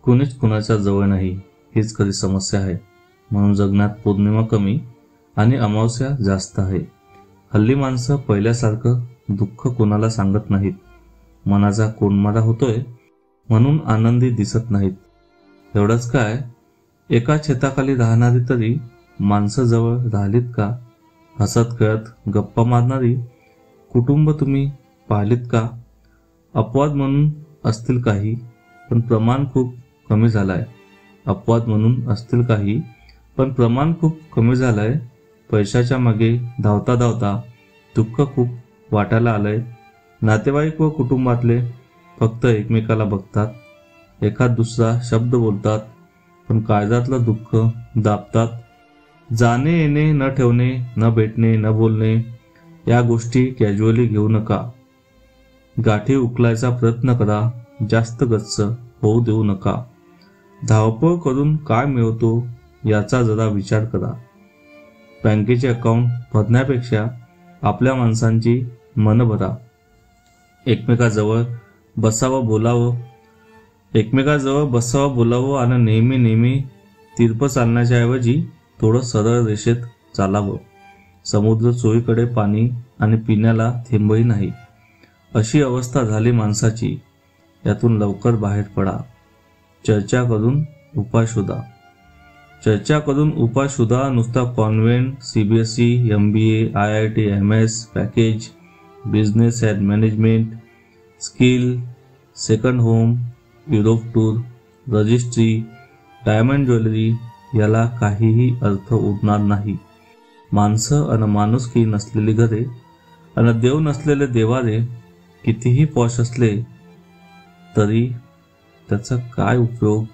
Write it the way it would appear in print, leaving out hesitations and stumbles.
कुणीच कुणाच्या जवळ नाही हीच खरी समस्या आहे। म्हणून जगण्यात पौर्णिमा कमी आणि अमावस्या जास्त आहे। हल्ली माणसं पहिल्यासारखं दुःख कोणाला सांगत नाहीत। मनाचा कोंडमारा होतोय म्हणून आनंदी दिसत नाहीत। एवढंच काय, एका छताखाली राहणारी तरी माणसं जवळ राहिलीत का? हसत खेळत गप्पा मारणारी कुटुंब तुम्ही पाहिलीत का? अपवाद म्हणून असतील काही, पण प्रमाण खूप कमी झालंय। अपवाद म्हणून असतील काही, पण प्रमाण खूप कमी झालंय। पैशाच्या मागे धावता धावता दुःख खूप वाटायला आलंय। नातेवाईक व कुटुंबातले फक्त एकमेकाला बघतात, एखाद दुसरा शब्द बोलतात, पण काळजातलं दुःख दाबतात। जाणे येणे न ठेवणे, न भेटणे, न बोलणे या गोष्टी कॅज्युअली घेऊ नका। गाठी उकलायचा प्रयत्न करा, जास्त गच्च होऊ देऊ नका। धावपळ करून काय मिळवतो याचा जरा विचार करा। बँकेचे अकाउंट भरण्यापेक्षा आपल्या माणसांची मन भरा। एकमेकाजवळ बसावं बोलावं आणि नेहमी तिरप चालण्याच्या ऐवजी थोडं सरळ रेषेत चालावं। समुद्र चोहीकडे पाणी आणि पिण्याला थेंबही नाही, अशी अवस्था झाली माणसाची। यातून लवकर बाहेर पडा। चर्चा करून उपाय शोधा। नुसता convent, CBSE, MBA, IIT, MS package, business and management, skill, second home, Europe tour, registry, diamond jewellery याला काहीही अर्थ उरणार नाही। माणसं अन माणुसकी नसलेली घरे अन देव नसलेले देवारे कितीही पॉश असले तरी त्याचा काय उपयोग?